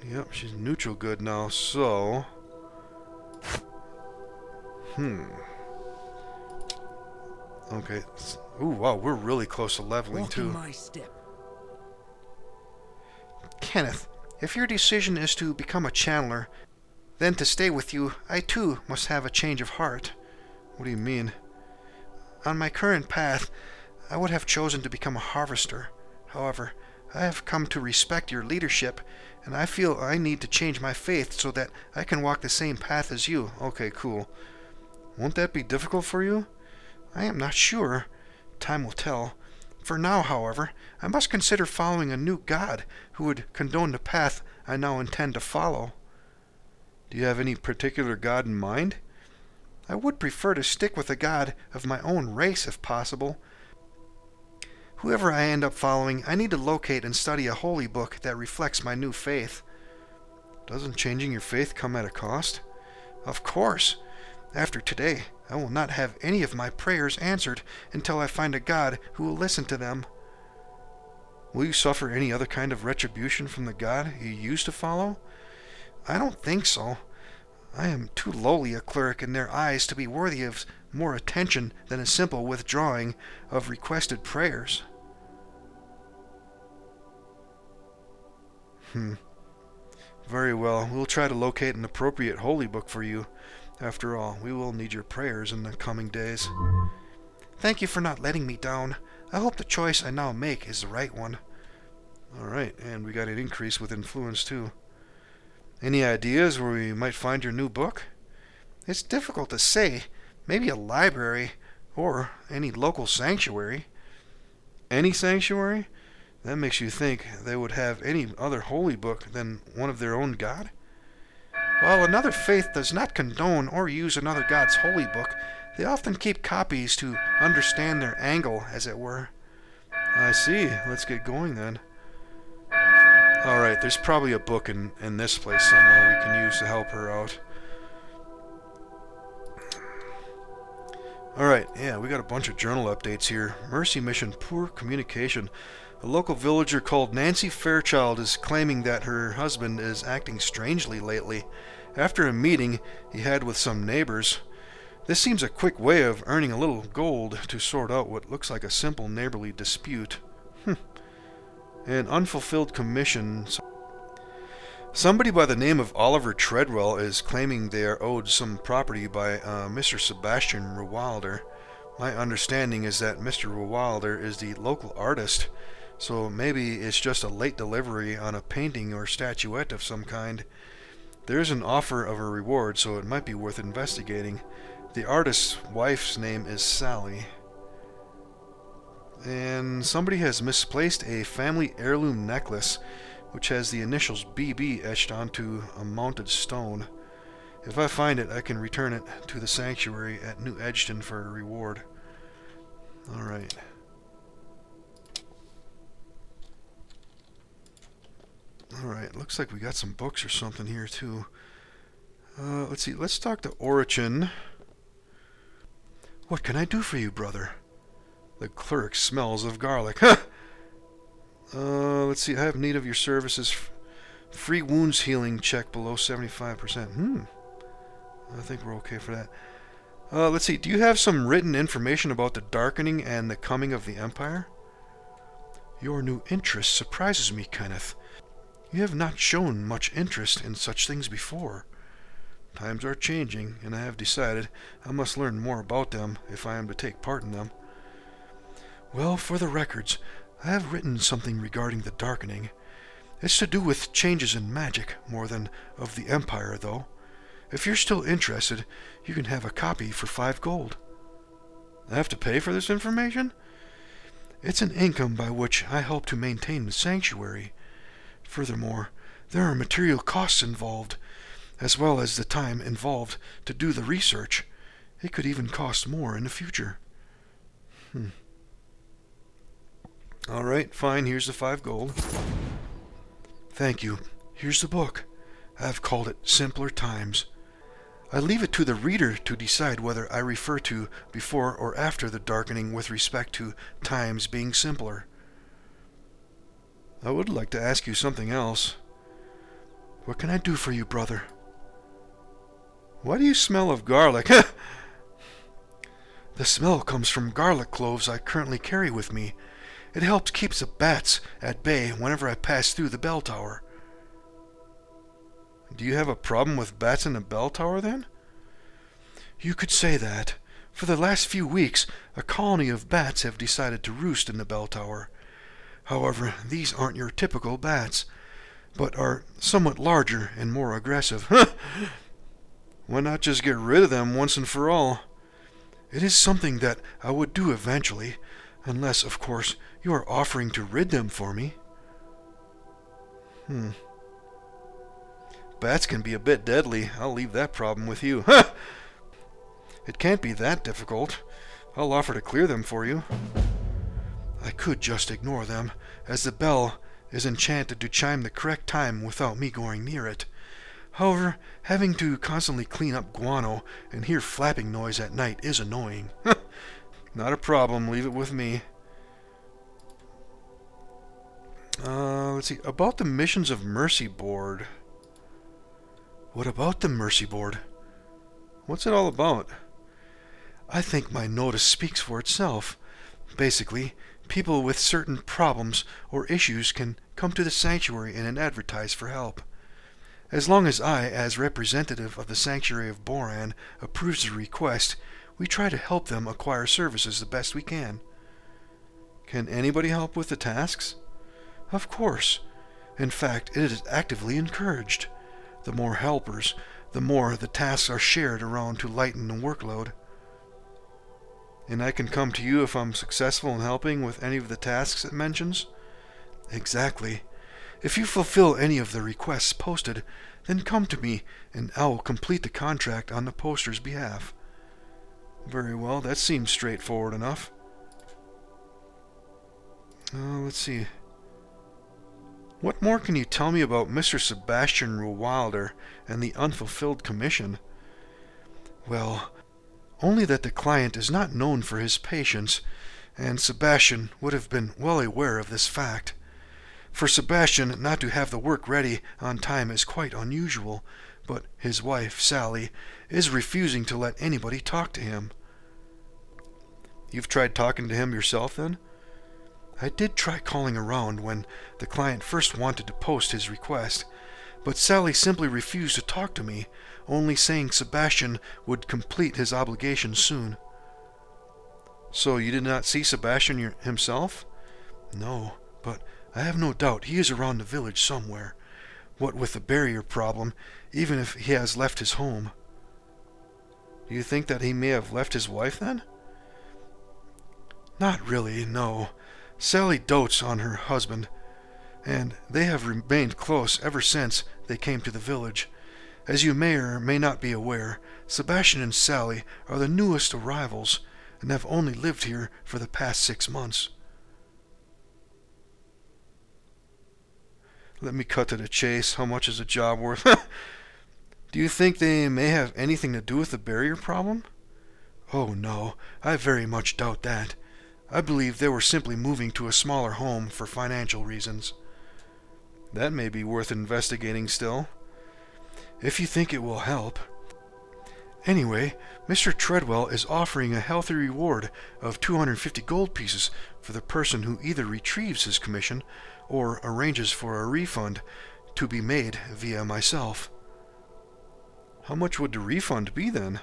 Yep, she's neutral good now, so... Okay. Ooh, wow, we're really close to leveling, Walk too. in my step. Kenneth, if your decision is to become a channeler, then to stay with you, I too must have a change of heart. What do you mean? On my current path, I would have chosen to become a harvester. However, I have come to respect your leadership, and I feel I need to change my faith so that I can walk the same path as you. Okay, cool. Won't that be difficult for you? I am not sure. Time will tell. For now, however, I must consider following a new god who would condone the path I now intend to follow. Do you have any particular god in mind? I would prefer to stick with a god of my own race if possible. Whoever I end up following, I need to locate and study a holy book that reflects my new faith. Doesn't changing your faith come at a cost? Of course. After today, I will not have any of my prayers answered until I find a god who will listen to them. Will you suffer any other kind of retribution from the god you used to follow? I don't think so. I am too lowly a cleric in their eyes to be worthy of more attention than a simple withdrawing of requested prayers. Very well. We'll try to locate an appropriate holy book for you. After all, we will need your prayers in the coming days. Thank you for not letting me down. I hope the choice I now make is the right one. Alright, and we got an increase with influence too. Any ideas where we might find your new book? It's difficult to say. Maybe a library, or any local sanctuary. Any sanctuary? That makes you think they would have any other holy book than one of their own god? While another faith does not condone or use another god's holy book, they often keep copies to understand their angle, as it were. I see. Let's get going then. Alright, there's probably a book in this place somewhere we can use to help her out. Alright, yeah, we got a bunch of journal updates here. Mercy mission, poor communication. A local villager called Nancy Fairchild is claiming that her husband is acting strangely lately. After a meeting he had with some neighbors, this seems a quick way of earning a little gold to sort out what looks like a simple neighborly dispute. An unfulfilled commission. Somebody by the name of Oliver Treadwell is claiming they are owed some property by Mr. Sebastian Rewilder. My understanding is that Mr. Rewilder is the local artist, so maybe it's just a late delivery on a painting or statuette of some kind. There's an offer of a reward, so it might be worth investigating. The artist's wife's name is Sally. And somebody has misplaced a family heirloom necklace, which has the initials BB etched onto a mounted stone. If I find it, I can return it to the sanctuary at New Edgeton for a reward. Alright. Alright, looks like we got some books or something here too. Let's see, let's talk to Orichin. What can I do for you, brother? The clerk smells of garlic. Let's see, I have need of your services. Free wounds healing check below 75%. I think we're okay for that. Let's see, do you have some written information about the darkening and the coming of the Empire? Your new interest surprises me, Kenneth. You have not shown much interest in such things before. Times are changing, and I have decided I must learn more about them if I am to take part in them. Well, for the records, I have written something regarding the darkening. It's to do with changes in magic, more than of the Empire, though. If you're still interested, you can have a copy for 5 gold. I have to pay for this information? It's an income by which I help to maintain the sanctuary. Furthermore, there are material costs involved, as well as the time involved to do the research. It could even cost more in the future. Alright, fine, here's the 5 gold. Thank you. Here's the book. I've called it Simpler Times. I leave it to the reader to decide whether I refer to before or after the darkening with respect to times being simpler. I would like to ask you something else. What can I do for you, brother? Why do you smell of garlic? The smell comes from garlic cloves I currently carry with me. It helps keep the bats at bay whenever I pass through the bell tower. Do you have a problem with bats in the bell tower, then? You could say that. For the last few weeks, a colony of bats have decided to roost in the bell tower. However, these aren't your typical bats, but are somewhat larger and more aggressive. Why not just get rid of them once and for all? It is something that I would do eventually, unless, of course, you are offering to rid them for me. Bats can be a bit deadly. I'll leave that problem with you. It can't be that difficult. I'll offer to clear them for you. I could just ignore them, as the bell is enchanted to chime the correct time without me going near it. However, having to constantly clean up guano and hear flapping noise at night is annoying. Not a problem. Leave it with me. Let's see. About the Missions of Mercy Board. What about the Mercy Board? What's it all about? I think my notice speaks for itself. Basically, people with certain problems or issues can come to the sanctuary and advertise for help. As long as I, as representative of the Sanctuary of Boran, approves the request, we try to help them acquire services the best we can. Can anybody help with the tasks? Of course. In fact, it is actively encouraged. The more helpers, the more the tasks are shared around to lighten the workload. And I can come to you if I'm successful in helping with any of the tasks it mentions? Exactly. If you fulfill any of the requests posted, then come to me, and I will complete the contract on the poster's behalf. Very well, that seems straightforward enough. Let's see. What more can you tell me about Mr. Sebastian Ruwalder and the unfulfilled commission? Well, only that the client is not known for his patience, and Sebastian would have been well aware of this fact. For Sebastian not to have the work ready on time is quite unusual, but his wife, Sally, is refusing to let anybody talk to him. You've tried talking to him yourself, then? I did try calling around when the client first wanted to post his request, but Sally simply refused to talk to me, only saying Sebastian would complete his obligations soon. So you did not see Sebastian himself? No, but I have no doubt he is around the village somewhere, what with the barrier problem, even if he has left his home. Do you think that he may have left his wife, then? Not really, no. Sally dotes on her husband, and they have remained close ever since they came to the village. As you may or may not be aware, Sebastian and Sally are the newest arrivals and have only lived here for the past 6 months. Let me cut to the chase. How much is a job worth? Do you think they may have anything to do with the barrier problem? Oh no, I very much doubt that. I believe they were simply moving to a smaller home for financial reasons. That may be worth investigating still, if you think it will help. Anyway, Mr. Treadwell is offering a healthy reward of 250 gold pieces for the person who either retrieves his commission or arranges for a refund to be made via myself. How much would the refund be then?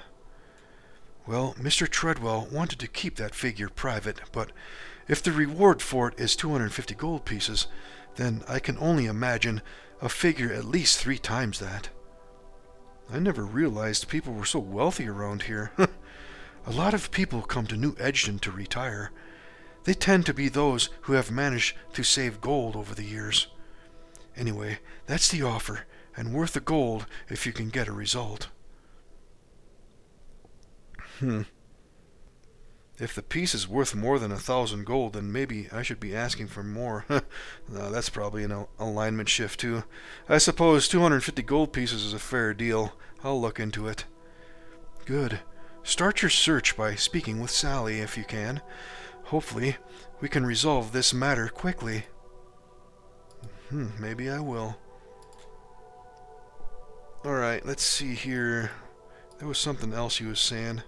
Well, Mr. Treadwell wanted to keep that figure private, but if the reward for it is 250 gold pieces, then I can only imagine a figure at least 3 times that. I never realized people were so wealthy around here. A lot of people come to New Edgton to retire. They tend to be those who have managed to save gold over the years. Anyway, that's the offer, and worth the gold if you can get a result. If the piece is worth more than 1,000 gold, then maybe I should be asking for more. No, that's probably an alignment shift too. I suppose 250 gold pieces is a fair deal. I'll look into it. Good. Start your search by speaking with Sally if you can. Hopefully, we can resolve this matter quickly. Maybe I will. Alright, let's see here. There was something else he was saying.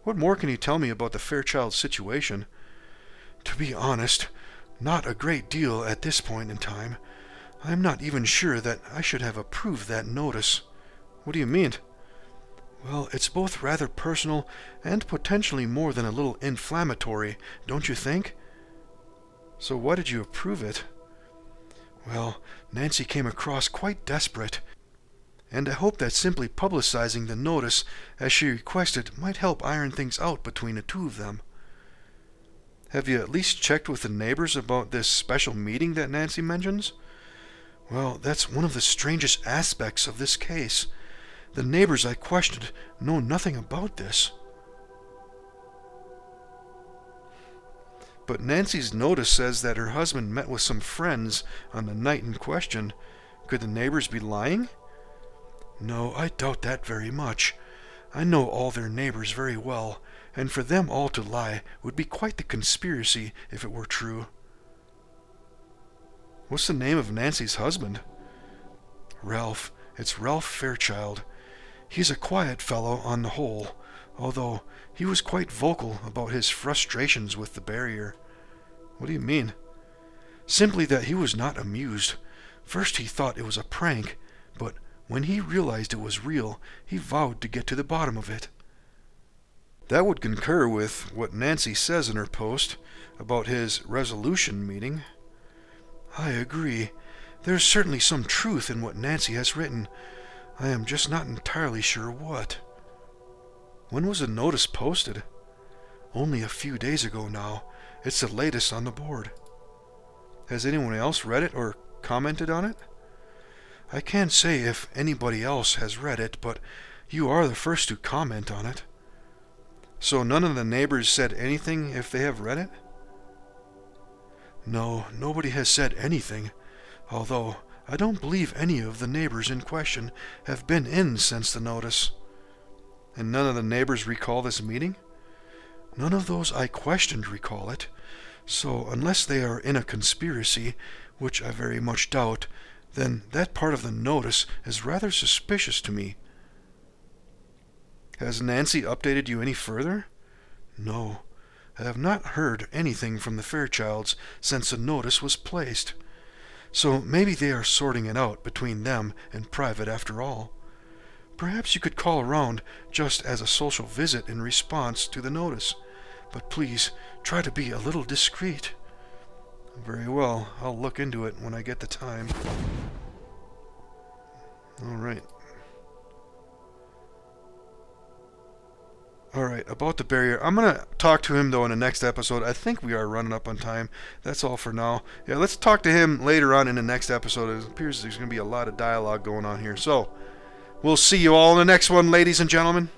What more can you tell me about the Fairchild situation? To be honest, not a great deal at this point in time. I'm not even sure that I should have approved that notice. What do you mean? Well, it's both rather personal and potentially more than a little inflammatory, don't you think? So why did you approve it? Well, Nancy came across quite desperate, and I hope that simply publicizing the notice as she requested might help iron things out between the two of them. Have you at least checked with the neighbors about this special meeting that Nancy mentions? Well, that's one of the strangest aspects of this case. The neighbors I questioned know nothing about this. But Nancy's notice says that her husband met with some friends on the night in question. Could the neighbors be lying? No, I doubt that very much. I know all their neighbors very well, and for them all to lie would be quite the conspiracy if it were true. What's the name of Nancy's husband? Ralph. It's Ralph Fairchild. He's a quiet fellow on the whole, although he was quite vocal about his frustrations with the barrier. What do you mean? Simply that he was not amused. First he thought it was a prank, but when he realized it was real, he vowed to get to the bottom of it. That would concur with what Nancy says in her post about his resolution meeting. I agree. There's certainly some truth in what Nancy has written. I am just not entirely sure what. When was the notice posted? Only a few days ago now. It's the latest on the board. Has anyone else read it or commented on it? I can't say if anybody else has read it, but you are the first to comment on it. So none of the neighbors said anything if they have read it? No, nobody has said anything, although I don't believe any of the neighbors in question have been in since the notice. And none of the neighbors recall this meeting? None of those I questioned recall it, so unless they are in a conspiracy, which I very much doubt, then that part of the notice is rather suspicious to me. Has Nancy updated you any further? No, I have not heard anything from the Fairchilds since the notice was placed. So maybe they are sorting it out between them and private after all. Perhaps you could call around just as a social visit in response to the notice, but please try to be a little discreet. Very well, I'll look into it when I get the time. All right. Alright, about the barrier. I'm going to talk to him, though, in the next episode. I think we are running up on time. That's all for now. Yeah, let's talk to him later on in the next episode. It appears there's going to be a lot of dialogue going on here. So, we'll see you all in the next one, ladies and gentlemen.